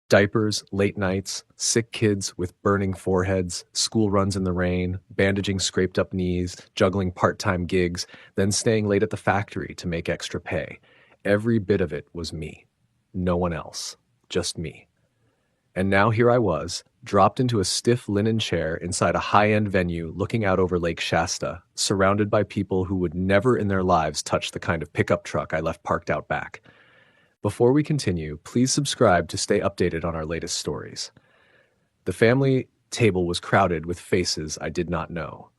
Diapers, late nights, sick kids with burning foreheads, school runs in the rain, bandaging scraped up knees, juggling part-time gigs, then staying late at the factory to make extra pay. Every bit of it was me. No one else. Just me. And now here I was, dropped into a stiff linen chair inside a high-end venue looking out over Lake Shasta, surrounded by people who would never in their lives touch the kind of pickup truck I left parked out back. Before we continue, please subscribe to stay updated on our latest stories. The family table was crowded with faces I did not know.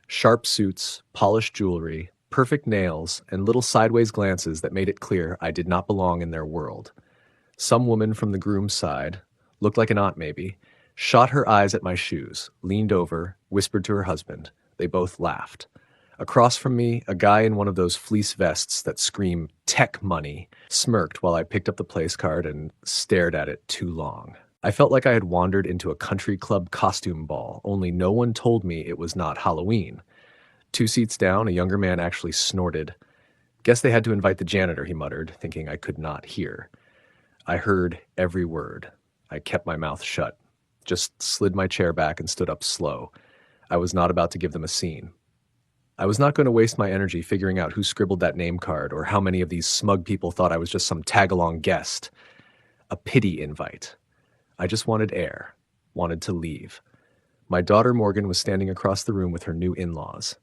Sharp suits, polished jewelry, perfect nails, and little sideways glances that made it clear I did not belong in their world. Some woman from the groom's side, looked like an aunt maybe, shot her eyes at my shoes, leaned over, whispered to her husband. They both laughed. Across from me, a guy in one of those fleece vests that scream tech money smirked while I picked up the place card and stared at it too long. I felt like I had wandered into a country club costume ball, only no one told me it was not Halloween. 2 seats down, a younger man actually snorted. Guess they had to invite the janitor, he muttered, thinking I could not hear. I heard every word. I kept my mouth shut, just slid my chair back and stood up slow. I was not about to give them a scene. I was not going to waste my energy figuring out who scribbled that name card or how many of these smug people thought I was just some tag-along guest. A pity invite. I just wanted air, wanted to leave. My daughter Morgan was standing across the room with her new in-laws.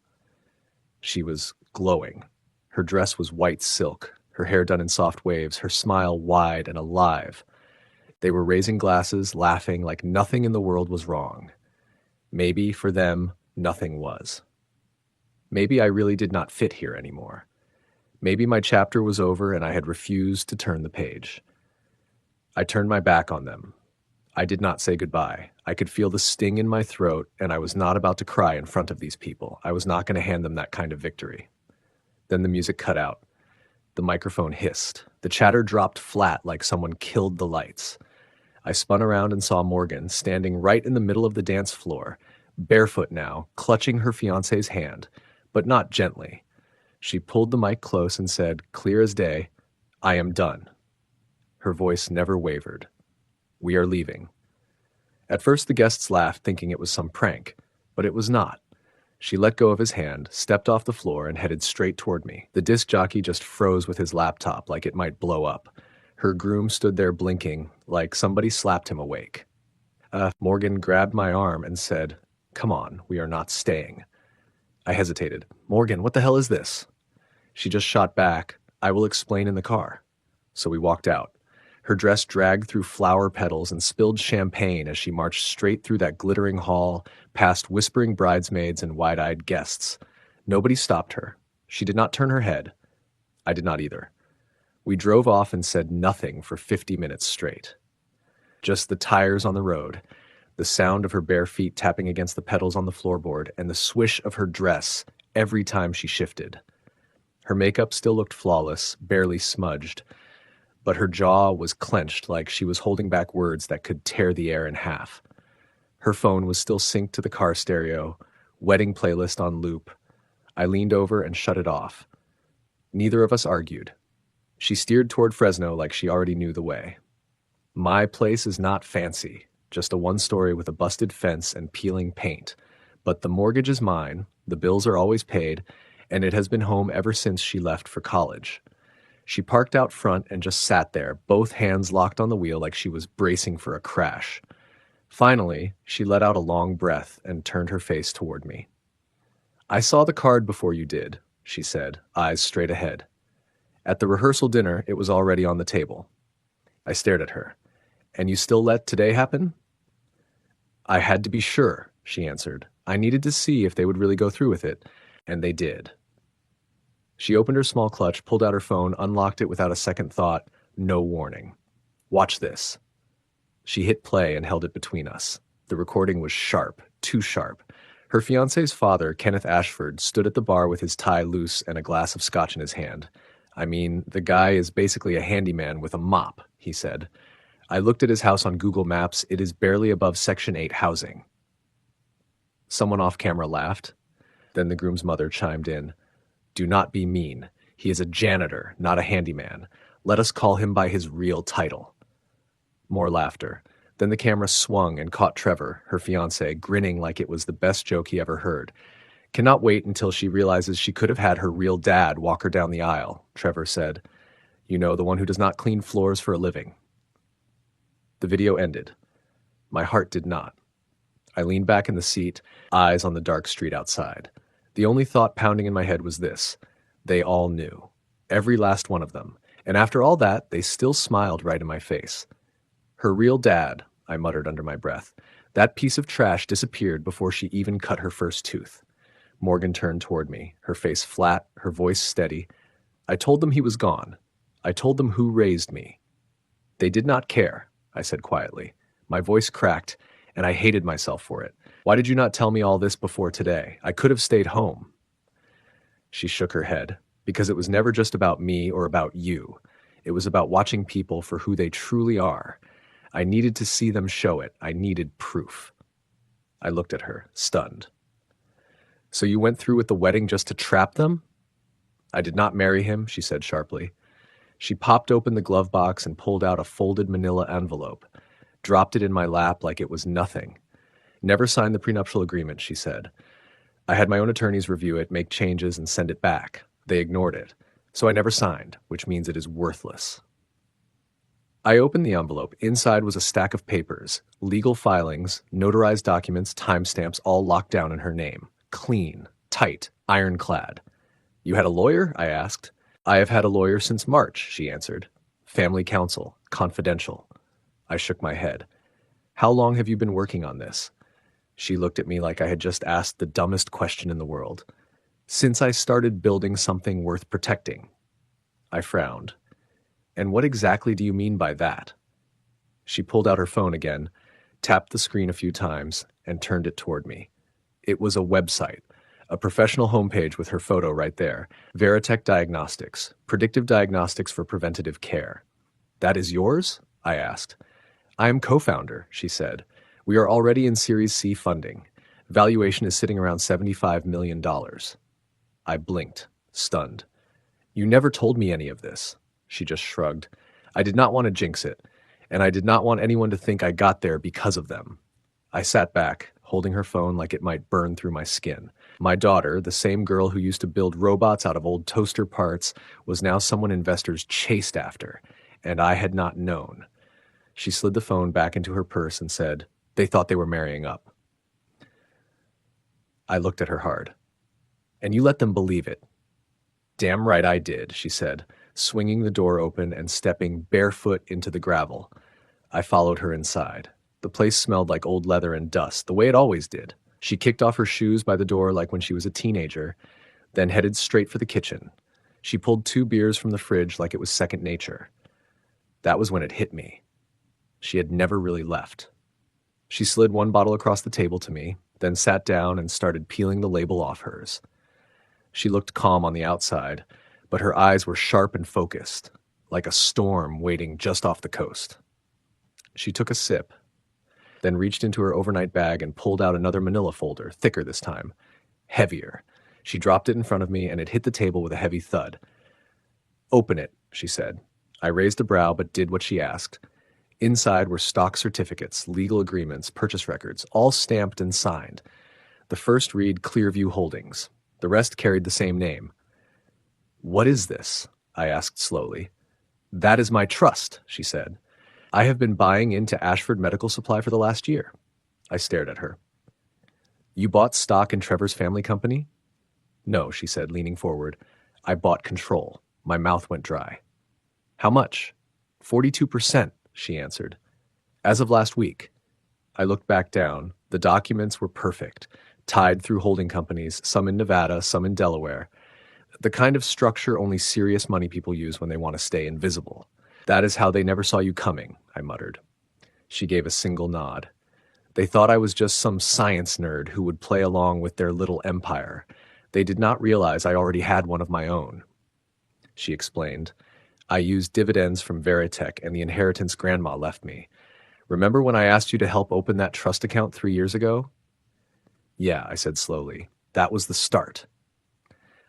She was glowing. Her dress was white silk, her hair done in soft waves, her smile wide and alive. They were raising glasses, laughing like nothing in the world was wrong. Maybe, for them, nothing was. Maybe I really did not fit here anymore. Maybe my chapter was over and I had refused to turn the page. I turned my back on them. I did not say goodbye. I could feel the sting in my throat, and I was not about to cry in front of these people. I was not going to hand them that kind of victory. Then the music cut out. The microphone hissed. The chatter dropped flat like someone killed the lights. I spun around and saw Morgan standing right in the middle of the dance floor, barefoot now, clutching her fiancé's hand, but not gently. She pulled the mic close and said, clear as day, I am done. Her voice never wavered. We are leaving. At first the guests laughed, thinking it was some prank, but it was not. She let go of his hand, stepped off the floor, and headed straight toward me. The disc jockey just froze with his laptop like it might blow up. Her groom stood there blinking, like somebody slapped him awake. Morgan grabbed my arm and said, come on, we are not staying. I hesitated. Morgan, what the hell is this? She just shot back, I will explain in the car. So we walked out. Her dress dragged through flower petals and spilled champagne as she marched straight through that glittering hall, past whispering bridesmaids and wide-eyed guests. Nobody stopped her. She did not turn her head. I did not either. We drove off and said nothing for 50 minutes straight. Just the tires on the road, the sound of her bare feet tapping against the pedals on the floorboard, and the swish of her dress every time she shifted. Her makeup still looked flawless, barely smudged, but her jaw was clenched like she was holding back words that could tear the air in half. Her phone was still synced to the car stereo, wedding playlist on loop. I leaned over and shut it off. Neither of us argued. She steered toward Fresno like she already knew the way. My place is not fancy, just a one-story with a busted fence and peeling paint. But the mortgage is mine, the bills are always paid, and it has been home ever since she left for college. She parked out front and just sat there, both hands locked on the wheel like she was bracing for a crash. Finally, she let out a long breath and turned her face toward me. I saw the card before you did, she said, eyes straight ahead. At the rehearsal dinner, it was already on the table. I stared at her. And you still let today happen? I had to be sure, she answered. I needed to see if they would really go through with it, and they did. She opened her small clutch, pulled out her phone, unlocked it without a second thought. No warning. Watch this. She hit play and held it between us. The recording was sharp, too sharp. Her fiancé's father, Kenneth Ashford, stood at the bar with his tie loose and a glass of scotch in his hand. I mean, the guy is basically a handyman with a mop, he said. I looked at his house on Google Maps. It is barely above Section 8 housing. Someone off camera laughed. Then the groom's mother chimed in. Do not be mean. He is a janitor, not a handyman. Let us call him by his real title. More laughter. Then the camera swung and caught Trevor, her fiancé, grinning like it was the best joke he ever heard. Cannot wait until she realizes she could have had her real dad walk her down the aisle, Trevor said. You know, the one who does not clean floors for a living. The video ended. My heart did not. I leaned back in the seat, eyes on the dark street outside. The only thought pounding in my head was this. They all knew. Every last one of them. And after all that, they still smiled right in my face. Her real dad, I muttered under my breath. That piece of trash disappeared before she even cut her first tooth. Morgan turned toward me, her face flat, her voice steady. I told them he was gone. I told them who raised me. They did not care, I said quietly. My voice cracked, and I hated myself for it. Why did you not tell me all this before today? I could have stayed home. She shook her head, because it was never just about me or about you. It was about watching people for who they truly are. I needed to see them show it. I needed proof. I looked at her, stunned. So you went through with the wedding just to trap them? I did not marry him, she said sharply. She popped open the glove box and pulled out a folded manila envelope, dropped it in my lap like it was nothing. Never signed the prenuptial agreement, she said. I had my own attorneys review it, make changes, and send it back. They ignored it. So I never signed, which means it is worthless. I opened the envelope. Inside was a stack of papers, legal filings, notarized documents, timestamps, all locked down in her name. Clean, tight, ironclad. You had a lawyer? I asked. I have had a lawyer since March, she answered. Family counsel, confidential. I shook my head. How long have you been working on this? She looked at me like I had just asked the dumbest question in the world. Since I started building something worth protecting. I frowned. And what exactly do you mean by that? She pulled out her phone again, tapped the screen a few times, and turned it toward me. It was a website, a professional homepage with her photo right there. Veritech Diagnostics, predictive diagnostics for preventative care. That is yours? I asked. I am co-founder, she said. We are already in Series C funding. Valuation is sitting around $75 million. I blinked, stunned. You never told me any of this. She just shrugged. I did not want to jinx it, and I did not want anyone to think I got there because of them. I sat back, holding her phone like it might burn through my skin. My daughter, the same girl who used to build robots out of old toaster parts, was now someone investors chased after, and I had not known. She slid the phone back into her purse and said, They thought they were marrying up. I looked at her hard. And you let them believe it. Damn right I did, she said, swinging the door open and stepping barefoot into the gravel. I followed her inside. The place smelled like old leather and dust, the way it always did. She kicked off her shoes by the door like when she was a teenager, then headed straight for the kitchen. She pulled 2 beers from the fridge like it was second nature. That was when it hit me. She had never really left. She slid 1 bottle across the table to me, then sat down and started peeling the label off hers. She looked calm on the outside, but her eyes were sharp and focused, like a storm waiting just off the coast. She took a sip, then reached into her overnight bag and pulled out another manila folder, thicker this time, heavier. She dropped it in front of me, and it hit the table with a heavy thud. Open it, she said. I raised a brow but did what she asked. Inside were stock certificates, legal agreements, purchase records, all stamped and signed. The first read Clearview Holdings. The rest carried the same name. What is this? I asked slowly. That is my trust, she said. I have been buying into Ashford Medical Supply for the last year. I stared at her. You bought stock in Trevor's family company? No, she said, leaning forward. I bought control. My mouth went dry. How much? 42%, she answered. As of last week. I looked back down. The documents were perfect, tied through holding companies, some in Nevada, some in Delaware. The kind of structure only serious money people use when they want to stay invisible. That is how they never saw you coming, I muttered. She gave a single nod. They thought I was just some science nerd who would play along with their little empire. They did not realize I already had one of my own. She explained. I used dividends from Veritech and the inheritance Grandma left me. Remember when I asked you to help open that trust account 3 years ago? Yeah, I said slowly. That was the start.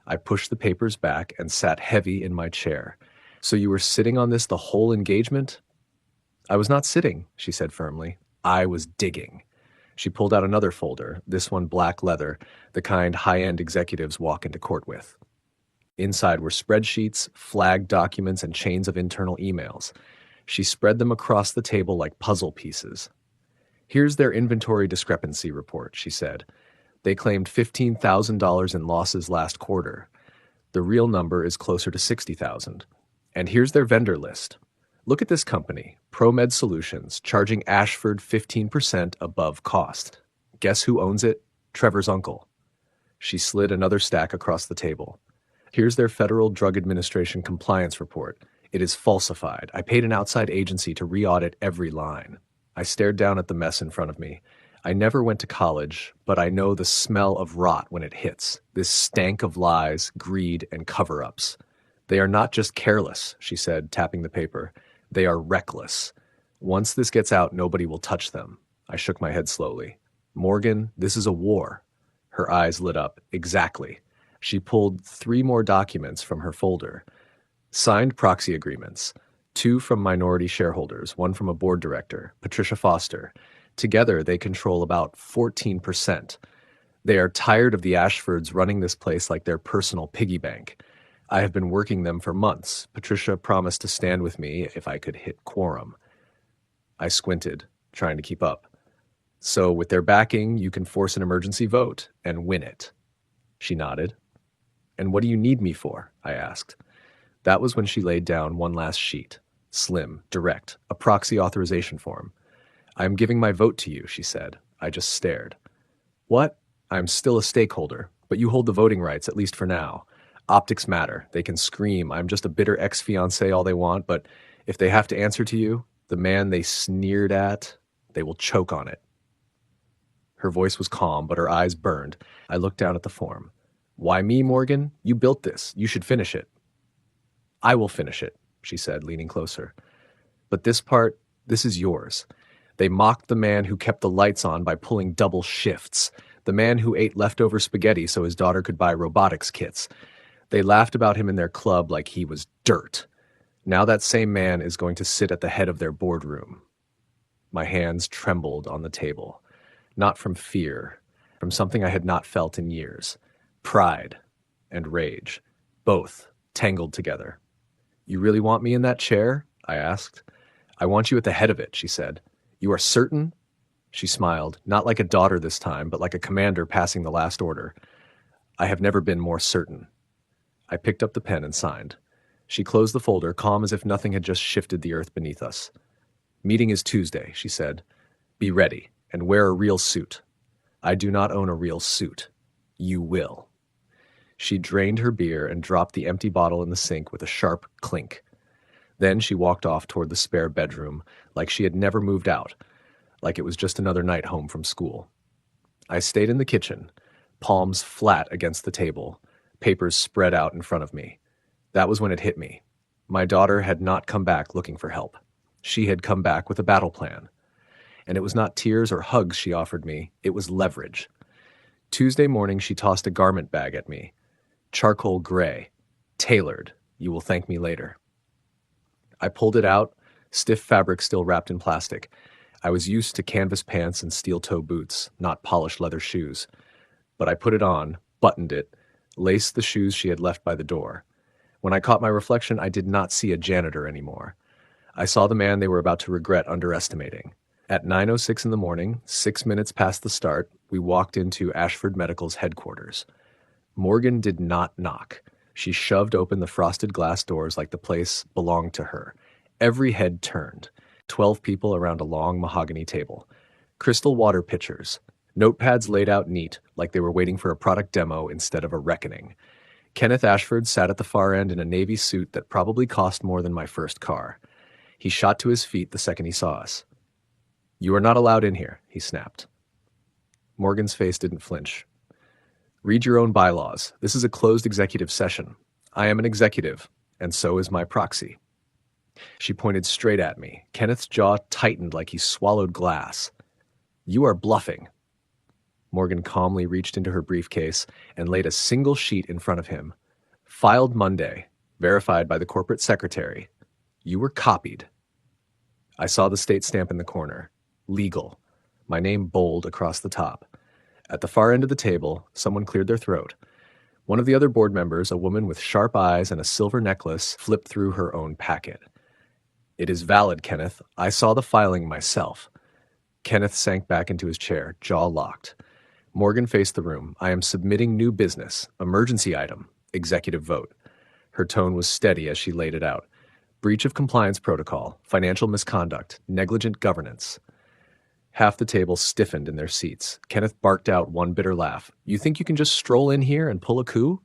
I pushed the papers back and sat heavy in my chair. So you were sitting on this the whole engagement? I was not sitting, she said firmly. I was digging. She pulled out another folder, this one black leather, the kind high-end executives walk into court with. Inside were spreadsheets, flagged documents, and chains of internal emails. She spread them across the table like puzzle pieces. Here's their inventory discrepancy report, she said. They claimed $15,000 in losses last quarter. The real number is closer to $60,000. And here's their vendor list. Look at this company, ProMed Solutions, charging Ashford 15% above cost. Guess who owns it? Trevor's uncle. She slid another stack across the table. Here's their Federal Drug Administration compliance report. It is falsified. I paid an outside agency to re-audit every line. I stared down at the mess in front of me. I never went to college, but I know the smell of rot when it hits. This stank of lies, greed, and cover-ups. They are not just careless, she said, tapping the paper. They are reckless. Once this gets out, nobody will touch them. I shook my head slowly. Morgan, this is a war. Her eyes lit up. Exactly. She pulled 3 more documents from her folder. Signed proxy agreements. 2 from minority shareholders, 1 from a board director, Patricia Foster. Together, they control about 14%. They are tired of the Ashfords running this place like their personal piggy bank. I have been working them for months. Patricia promised to stand with me if I could hit quorum. I squinted, trying to keep up. So with their backing, you can force an emergency vote and win it. She nodded. And what do you need me for? I asked. That was when she laid down one last sheet. Slim, direct, a proxy authorization form. I am giving my vote to you, she said. I just stared. What? I'm still a stakeholder, but you hold the voting rights, at least for now. Optics matter. They can scream, I'm just a bitter ex-fiancé all they want, but if they have to answer to you, the man they sneered at, they will choke on it. Her voice was calm, but her eyes burned. I looked down at the form. Why me, Morgan? You built this. You should finish it. I will finish it, she said, leaning closer. But this part, this is yours. They mocked the man who kept the lights on by pulling double shifts, the man who ate leftover spaghetti so his daughter could buy robotics kits. They laughed about him in their club like he was dirt. Now that same man is going to sit at the head of their boardroom. My hands trembled on the table, not from fear, from something I had not felt in years. Pride and rage, both tangled together. You really want me in that chair? I asked. I want you at the head of it, she said. You are certain? She smiled, not like a daughter this time, but like a commander passing the last order. I have never been more certain. I picked up the pen and signed. She closed the folder, calm as if nothing had just shifted the earth beneath us. Meeting is Tuesday, she said. Be ready, and wear a real suit. I do not own a real suit. You will. She drained her beer and dropped the empty bottle in the sink with a sharp clink. Then she walked off toward the spare bedroom, like she had never moved out, like it was just another night home from school. I stayed in the kitchen, palms flat against the table, papers spread out in front of me. That was when it hit me. My daughter had not come back looking for help. She had come back with a battle plan. And it was not tears or hugs she offered me, it was leverage. Tuesday morning she tossed a garment bag at me. Charcoal gray. Tailored. You will thank me later. I pulled it out, stiff fabric still wrapped in plastic. I was used to canvas pants and steel-toe boots, not polished leather shoes. But I put it on, buttoned it, laced the shoes she had left by the door. When I caught my reflection, I did not see a janitor anymore. I saw the man they were about to regret underestimating. At 9:06 in the morning, 6 minutes past the start, we walked into Ashford Medical's headquarters. Morgan did not knock. She shoved open the frosted glass doors like the place belonged to her. Every head turned. 12 people around a long mahogany table. Crystal water pitchers. Notepads laid out neat, like they were waiting for a product demo instead of a reckoning. Kenneth Ashford sat at the far end in a navy suit that probably cost more than my first car. He shot to his feet the second he saw us. You are not allowed in here, he snapped. Morgan's face didn't flinch. Read your own bylaws. This is a closed executive session. I am an executive, and so is my proxy. She pointed straight at me. Kenneth's jaw tightened like he swallowed glass. You are bluffing. Morgan calmly reached into her briefcase and laid a single sheet in front of him. Filed Monday, verified by the corporate secretary. You were copied. I saw the state stamp in the corner. Legal. My name bold across the top. At the far end of the table, someone cleared their throat. One of the other board members, a woman with sharp eyes and a silver necklace, flipped through her own packet. It is valid, Kenneth. I saw the filing myself. Kenneth sank back into his chair, jaw locked. Morgan faced the room. I am submitting new business. Emergency item. Executive vote. Her tone was steady as she laid it out. Breach of compliance protocol. Financial misconduct. Negligent governance. Half the table stiffened in their seats. Kenneth barked out one bitter laugh. You think you can just stroll in here and pull a coup?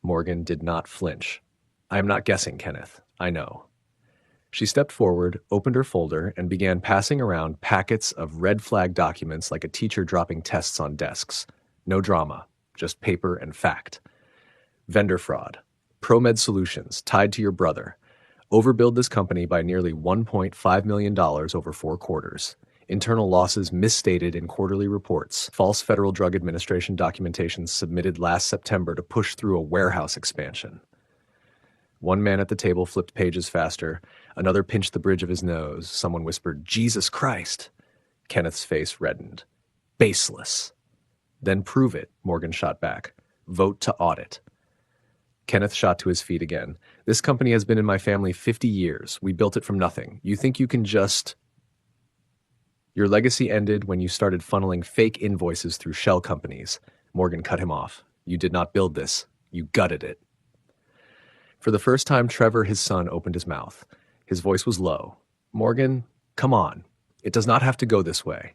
Morgan did not flinch. I am not guessing, Kenneth. I know. She stepped forward, opened her folder, and began passing around packets of red flag documents like a teacher dropping tests on desks. No drama, just paper and fact. Vendor fraud. ProMed Solutions, tied to your brother. Overbilled this company by nearly $1.5 million over 4 quarters. Internal losses misstated in quarterly reports. False Federal Drug Administration documentation submitted last September to push through a warehouse expansion. One man at the table flipped pages faster. Another pinched the bridge of his nose. Someone whispered, Jesus Christ. Kenneth's face reddened. Baseless. Then prove it, Morgan shot back. Vote to audit. Kenneth shot to his feet again. This company has been in my family 50 years. We built it from nothing. You think you can just... Your legacy ended when you started funneling fake invoices through shell companies. Morgan cut him off. You did not build this. You gutted it. For the first time, Trevor, his son, opened his mouth. His voice was low. Morgan, come on. It does not have to go this way.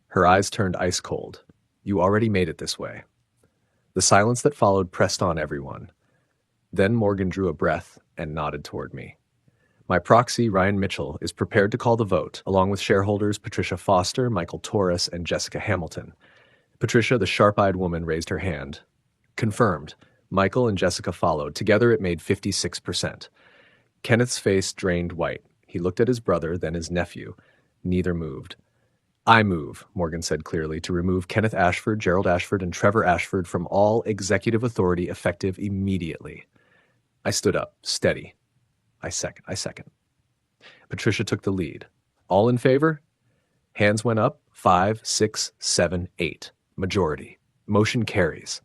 Her eyes turned ice cold. You already made it this way. The silence that followed pressed on everyone. Then Morgan drew a breath and nodded toward me. My proxy, Ryan Mitchell, is prepared to call the vote, along with shareholders Patricia Foster, Michael Torres, and Jessica Hamilton. Patricia, the sharp-eyed woman, raised her hand. Confirmed. Michael and Jessica followed. Together it made 56%. Kenneth's face drained white. He looked at his brother, then his nephew. Neither moved. I move, Morgan said clearly, to remove Kenneth Ashford, Gerald Ashford, and Trevor Ashford from all executive authority effective immediately. I stood up, steady. I second. Patricia took the lead. All in favor? Hands went up. 5, 6, 7, 8. Majority. Motion carries.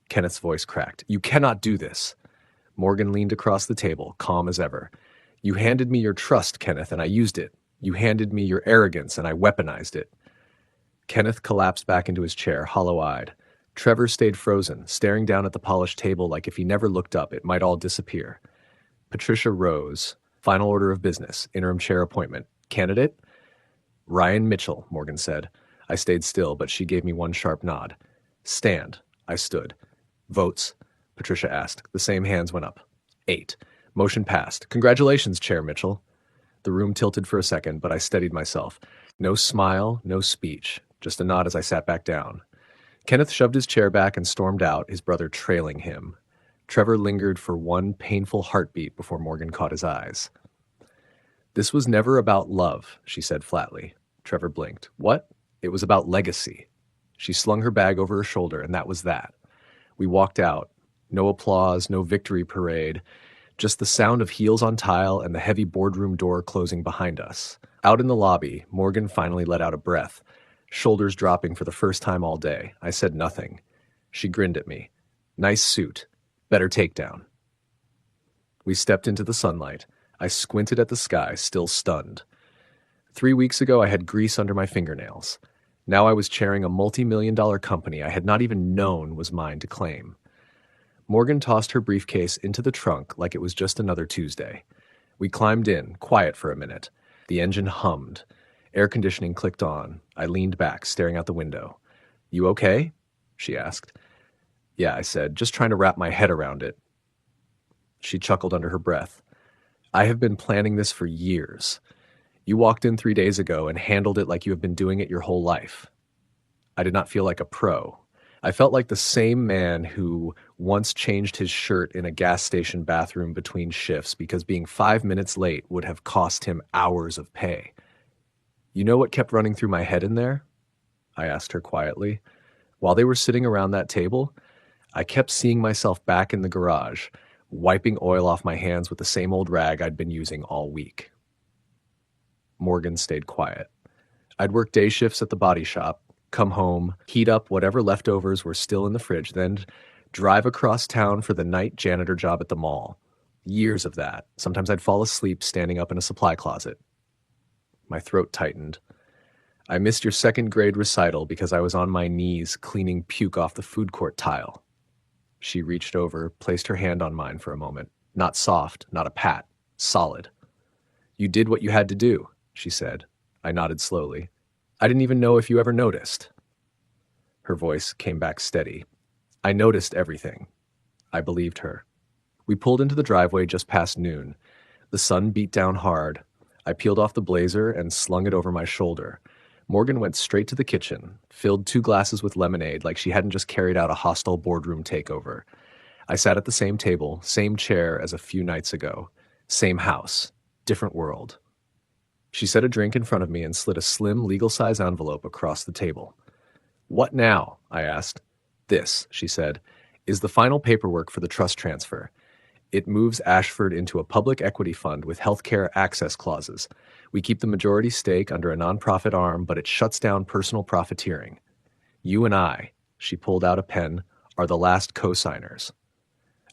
Kenneth's voice cracked. You cannot do this. Morgan leaned across the table, calm as ever. You handed me your trust, Kenneth, and I used it. You handed me your arrogance, and I weaponized it. Kenneth collapsed back into his chair, hollow-eyed. Trevor stayed frozen, staring down at the polished table like if he never looked up, it might all disappear. Patricia rose. Final order of business. Interim chair appointment. Candidate? Ryan Mitchell, Morgan said. I stayed still, but she gave me one sharp nod. Stand. I stood. Votes? Patricia asked. The same hands went up. 8. Motion passed. Congratulations, Chair Mitchell. The room tilted for a second, but I steadied myself. No smile, no speech. Just a nod as I sat back down. Kenneth shoved his chair back and stormed out, his brother trailing him. Trevor lingered for one painful heartbeat before Morgan caught his eyes. This was never about love, she said flatly. Trevor blinked. What? It was about legacy. She slung her bag over her shoulder, and that was that. We walked out. No applause, no victory parade. Just the sound of heels on tile and the heavy boardroom door closing behind us. Out in the lobby, Morgan finally let out a breath, shoulders dropping for the first time all day. I said nothing. She grinned at me. Nice suit. Better takedown. We stepped into the sunlight. I squinted at the sky, still stunned. 3 weeks ago, I had grease under my fingernails. Now I was chairing a multi-million-dollar company I had not even known was mine to claim. Morgan tossed her briefcase into the trunk like it was just another Tuesday. We climbed in, quiet for a minute. The engine hummed. Air conditioning clicked on. I leaned back, staring out the window. You okay? She asked. Yeah, I said, just trying to wrap my head around it. She chuckled under her breath. I have been planning this for years. You walked in 3 days ago and handled it like you have been doing it your whole life. I did not feel like a pro. I felt like the same man who once changed his shirt in a gas station bathroom between shifts because being 5 minutes late would have cost him hours of pay. You know what kept running through my head in there? I asked her quietly. While they were sitting around that table, I kept seeing myself back in the garage, wiping oil off my hands with the same old rag I'd been using all week. Morgan stayed quiet. I'd work day shifts at the body shop, come home, heat up whatever leftovers were still in the fridge, then drive across town for the night janitor job at the mall. Years of that. Sometimes I'd fall asleep standing up in a supply closet. My throat tightened. I missed your second grade recital because I was on my knees cleaning puke off the food court tile. She reached over, placed her hand on mine for a moment. Not soft, not a pat. Solid. You did what you had to do, she said. I nodded slowly. I didn't even know if you ever noticed. Her voice came back steady. I noticed everything. I believed her. We pulled into the driveway just past noon. The sun beat down hard. I peeled off the blazer and slung it over my shoulder. Morgan went straight to the kitchen, filled 2 glasses with lemonade like she hadn't just carried out a hostile boardroom takeover. I sat at the same table, same chair as a few nights ago. Same house. Different world. She set a drink in front of me and slid a slim, legal-size envelope across the table. What now? I asked. This, she said, is the final paperwork for the trust transfer. It moves Ashford into a public equity fund with healthcare access clauses. We keep the majority stake under a nonprofit arm, but it shuts down personal profiteering. You and I, she pulled out a pen, are the last co-signers.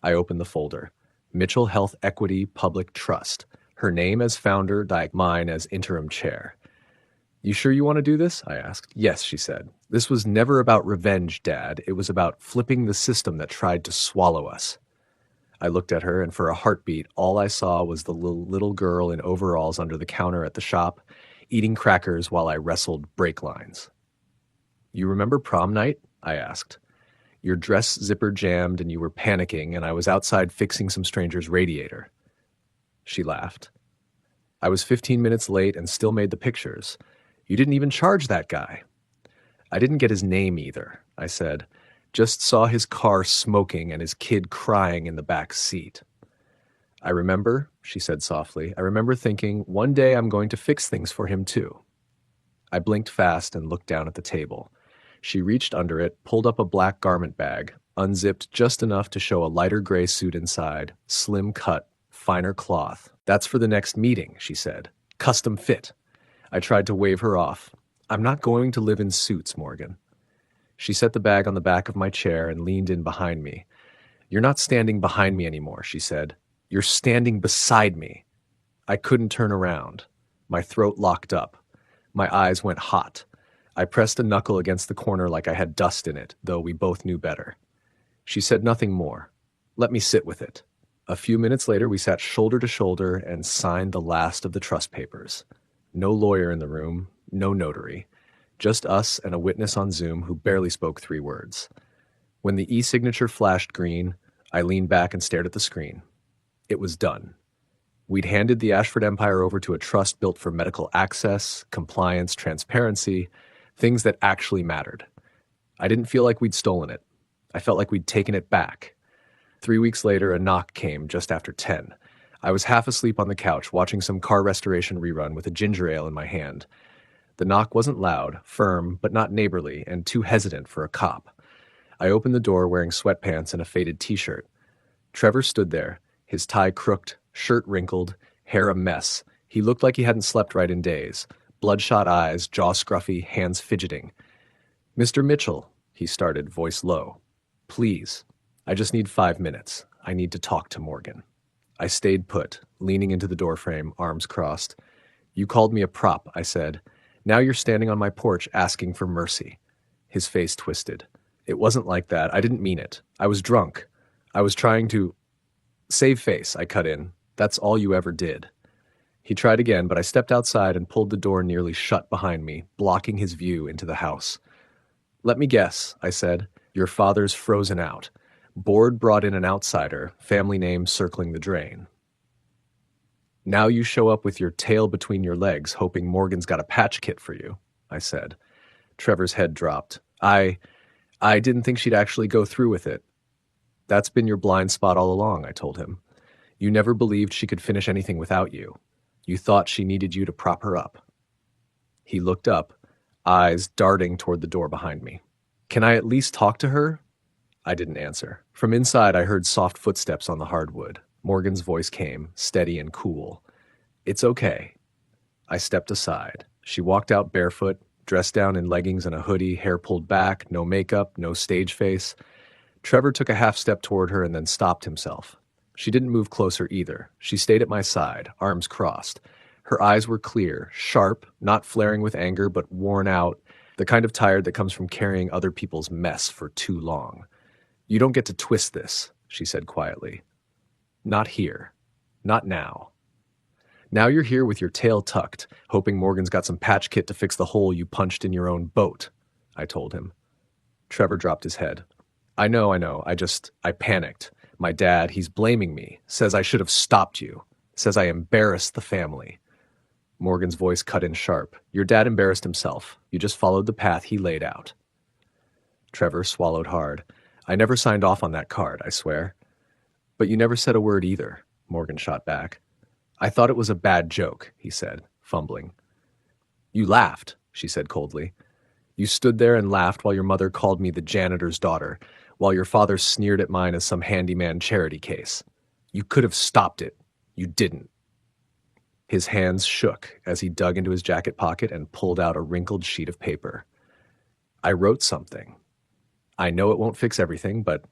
I opened the folder. Mitchell Health Equity Public Trust. Her name as founder, mine as interim chair. You sure you want to do this? I asked. Yes, she said. This was never about revenge, Dad. It was about flipping the system that tried to swallow us. I looked at her, and for a heartbeat, all I saw was the little girl in overalls under the counter at the shop, eating crackers while I wrestled brake lines. You remember prom night? I asked. Your dress zipper jammed and you were panicking, and I was outside fixing some stranger's radiator. She laughed. I was 15 minutes late and still made the pictures. You didn't even charge that guy. I didn't get his name either, I said. Just saw his car smoking and his kid crying in the back seat. I remember, she said softly, I remember thinking, one day I'm going to fix things for him too. I blinked fast and looked down at the table. She reached under it, pulled up a black garment bag, unzipped just enough to show a lighter gray suit inside, slim cut, finer cloth. That's for the next meeting, she said. Custom fit. I tried to wave her off. I'm not going to live in suits, Morgan. She set the bag on the back of my chair and leaned in behind me. You're not standing behind me anymore, she said. You're standing beside me. I couldn't turn around. My throat locked up. My eyes went hot. I pressed a knuckle against the corner like I had dust in it, though we both knew better. She said nothing more. Let me sit with it. A few minutes later, we sat shoulder to shoulder and signed the last of the trust papers. No lawyer in the room, no notary. Just us and a witness on Zoom who barely spoke 3 words. When the e-signature flashed green, I leaned back and stared at the screen. It was done. We'd handed the Ashford Empire over to a trust built for medical access, compliance, transparency, things that actually mattered. I didn't feel like we'd stolen it. I felt like we'd taken it back. 3 weeks later, a knock came just after 10. I was half asleep on the couch watching some car restoration rerun with a ginger ale in my hand. The knock wasn't loud, firm, but not neighborly, and too hesitant for a cop. I opened the door wearing sweatpants and a faded t-shirt. Trevor stood there, his tie crooked, shirt wrinkled, hair a mess. He looked like he hadn't slept right in days. Bloodshot eyes, jaw scruffy, hands fidgeting. Mr. Mitchell, he started, voice low. Please, I just need 5 minutes. I need to talk to Morgan. I stayed put, leaning into the doorframe, arms crossed. You called me a prop, I said. Now you're standing on my porch asking for mercy. His face twisted. It wasn't like that. I didn't mean it. I was drunk. I was trying to... Save face, I cut in. That's all you ever did. He tried again, but I stepped outside and pulled the door nearly shut behind me, blocking his view into the house. Let me guess, I said. Your father's frozen out. Board brought in an outsider, family name circling the drain. Now you show up with your tail between your legs, hoping Morgan's got a patch kit for you, I said. Trevor's head dropped. I didn't think she'd actually go through with it. That's been your blind spot all along, I told him. You never believed she could finish anything without you. You thought she needed you to prop her up. He looked up, eyes darting toward the door behind me. Can I at least talk to her? I didn't answer. From inside, I heard soft footsteps on the hardwood. Morgan's voice came, steady and cool. It's okay. I stepped aside. She walked out barefoot, dressed down in leggings and a hoodie, hair pulled back, no makeup, no stage face. Trevor took a half step toward her and then stopped himself. She didn't move closer either. She stayed at my side, arms crossed. Her eyes were clear, sharp, not flaring with anger, but worn out, the kind of tired that comes from carrying other people's mess for too long. "You don't get to twist this," she said quietly. "Not here. Not now. Now you're here with your tail tucked, hoping Morgan's got some patch kit to fix the hole you punched in your own boat," I told him. Trevor dropped his head. I know. I panicked. My dad, he's blaming me, says I should have stopped you, says I embarrassed the family." Morgan's voice cut in sharp. "Your dad embarrassed himself. You just followed the path he laid out." Trevor swallowed hard. "I never signed off on that card, I swear." "But you never said a word either," Morgan shot back. "I thought it was a bad joke," he said, fumbling. "You laughed," she said coldly. "You stood there and laughed while your mother called me the janitor's daughter, while your father sneered at mine as some handyman charity case. You could have stopped it. You didn't." His hands shook as he dug into his jacket pocket and pulled out a wrinkled sheet of paper. "I wrote something. I know it won't fix everything, but—"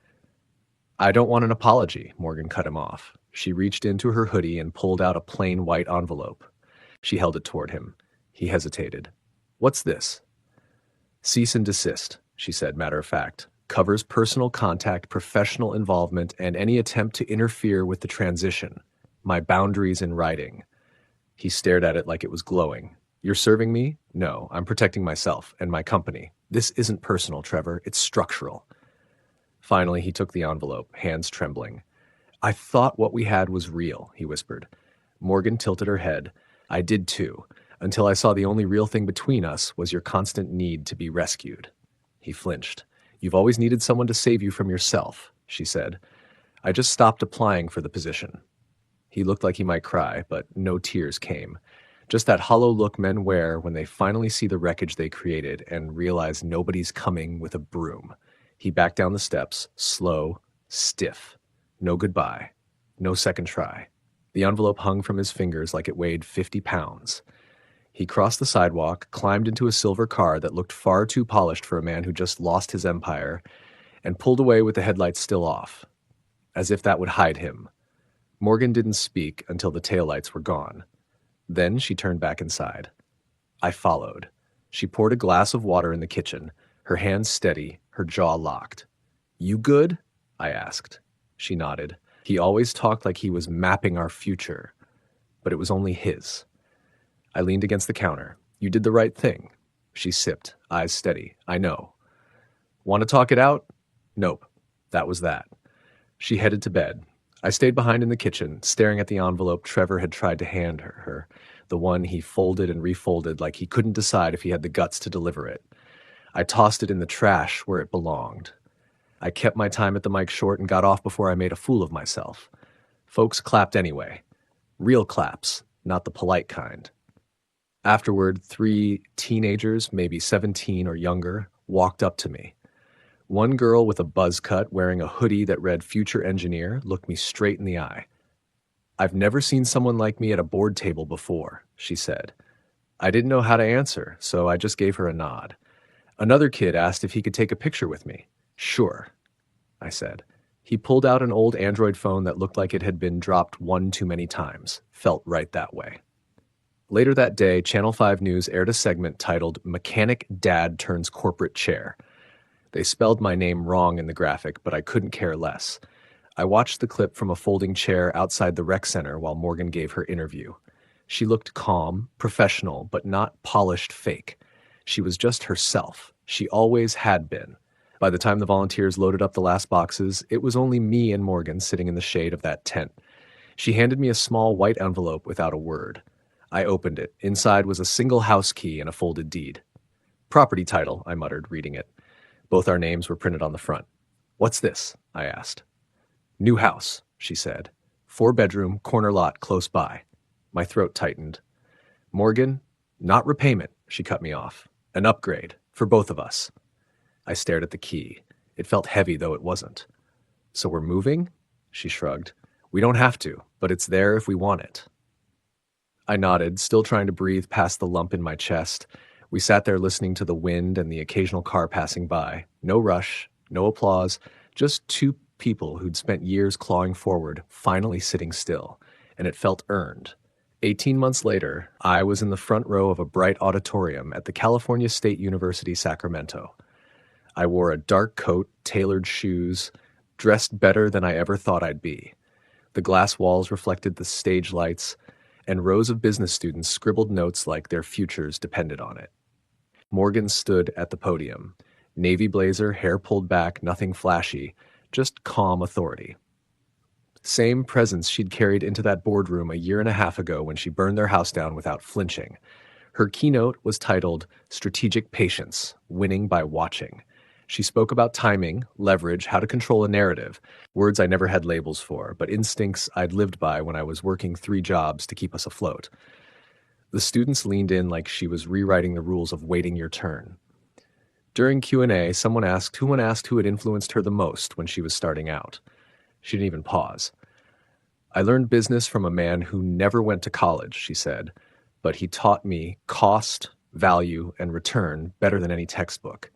"I don't want an apology," Morgan cut him off. She reached into her hoodie and pulled out a plain white envelope. She held it toward him. He hesitated. "What's this?" "Cease and desist," she said, matter of fact. "Covers personal contact, professional involvement, and any attempt to interfere with the transition. My boundaries in writing." He stared at it like it was glowing. "You're serving me? No, I'm protecting myself and my company. This isn't personal, Trevor. It's structural." Finally, he took the envelope, hands trembling. "I thought what we had was real," he whispered. Morgan tilted her head. "I did too, until I saw the only real thing between us was your constant need to be rescued." He flinched. "You've always needed someone to save you from yourself," she said. "I just stopped applying for the position." He looked like he might cry, but no tears came. Just that hollow look men wear when they finally see the wreckage they created and realize nobody's coming with a broom. He backed down the steps, slow, stiff. No goodbye. No second try. The envelope hung from his fingers like it weighed 50 pounds. He crossed the sidewalk, climbed into a silver car that looked far too polished for a man who just lost his empire, and pulled away with the headlights still off, as if that would hide him. Morgan didn't speak until the taillights were gone. Then she turned back inside. I followed. She poured a glass of water in the kitchen, her hands steady, her jaw locked. "You good?" I asked. She nodded. He always talked like he was mapping our future, but it was only his. I leaned against the counter. "You did the right thing." She sipped, eyes steady. "I know." "Want to talk it out?" "Nope." That was that. She headed to bed. I stayed behind in the kitchen, staring at the envelope Trevor had tried to hand her, the one he folded and refolded like he couldn't decide if he had the guts to deliver it. I tossed it in the trash where it belonged. I kept my time at the mic short and got off before I made a fool of myself. Folks clapped anyway. Real claps, not the polite kind. Afterward, 3 teenagers, maybe 17 or younger, walked up to me. One girl with a buzz cut wearing a hoodie that read Future Engineer looked me straight in the eye. "I've never seen someone like me at a board table before," she said. I didn't know how to answer, so I just gave her a nod. Another kid asked if he could take a picture with me. "Sure," I said. He pulled out an old Android phone that looked like it had been dropped one too many times. Felt right that way. Later that day, Channel 5 News aired a segment titled "Mechanic Dad Turns Corporate Chair." They spelled my name wrong in the graphic, but I couldn't care less. I watched the clip from a folding chair outside the rec center while Morgan gave her interview. She looked calm, professional, but not polished fake. She was just herself. She always had been. By the time the volunteers loaded up the last boxes, it was only me and Morgan sitting in the shade of that tent. She handed me a small white envelope without a word. I opened it. Inside was a single house key and a folded deed. "Property title," I muttered, reading it. Both our names were printed on the front. "What's this?" I asked. "New house," she said. 4-bedroom, corner lot close by. My throat tightened. "Morgan, not repayment," she cut me off. "An upgrade, for both of us." I stared at the key. It felt heavy, though it wasn't. "So we're moving?" She shrugged. "We don't have to, but it's there if we want it." I nodded, still trying to breathe past the lump in my chest. We sat there listening to the wind and the occasional car passing by. No rush, no applause, just two people who'd spent years clawing forward, finally sitting still. And it felt earned. 18 months later, I was in the front row of a bright auditorium at the California State University, Sacramento. I wore a dark coat, tailored shoes, dressed better than I ever thought I'd be. The glass walls reflected the stage lights, and rows of business students scribbled notes like their futures depended on it. Morgan stood at the podium. Navy blazer, hair pulled back, nothing flashy, just calm authority. Same presence she'd carried into that boardroom a year and a half ago when she burned their house down without flinching. Her keynote was titled Strategic Patience, Winning by Watching. She spoke about timing, leverage, how to control a narrative, words I never had labels for, but instincts I'd lived by when I was working 3 jobs to keep us afloat. The students leaned in like she was rewriting the rules of waiting your turn. During Q&A, someone asked who had influenced her the most when she was starting out. She didn't even pause. I learned business from a man who never went to college, she said, but he taught me cost, value, and return better than any textbook.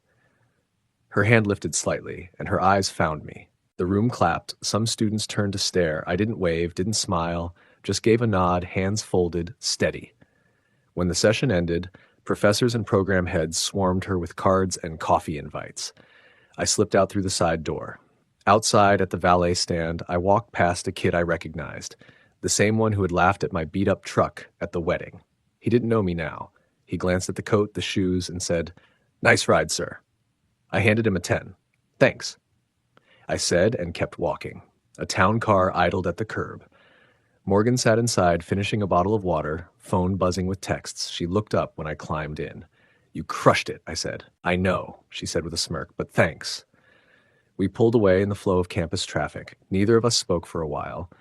Her hand lifted slightly, and her eyes found me. The room clapped. Some students turned to stare. I didn't wave, didn't smile, just gave a nod, hands folded, steady. When the session ended, professors and program heads swarmed her with cards and coffee invites. I slipped out through the side door. Outside at the valet stand, I walked past a kid I recognized, the same one who had laughed at my beat-up truck at the wedding. He didn't know me now. He glanced at the coat, the shoes, and said, "Nice ride, sir." I handed him a 10. "Thanks," I said and kept walking. A town car idled at the curb. Morgan sat inside, finishing a bottle of water, phone buzzing with texts. She looked up when I climbed in. "You crushed it," I said. "I know," she said with a smirk, "but thanks." We pulled away in the flow of campus traffic. Neither of us spoke for a while.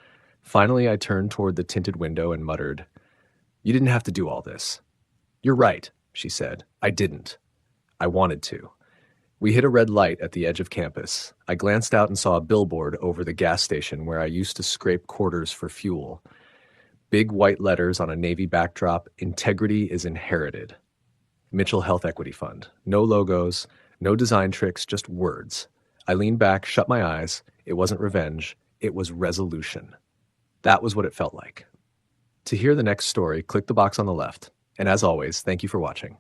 Finally, I turned toward the tinted window and muttered, "You didn't have to do all this." "You're right," she said. "I didn't. I wanted to." We hit a red light at the edge of campus. I glanced out and saw a billboard over the gas station where I used to scrape quarters for fuel. Big white letters on a navy backdrop, "Integrity is inherited." Mitchell Health Equity Fund. No logos, no design tricks, just words. I leaned back, shut my eyes. It wasn't revenge. It was resolution. That was what it felt like. To hear the next story, click the box on the left. And as always, thank you for watching.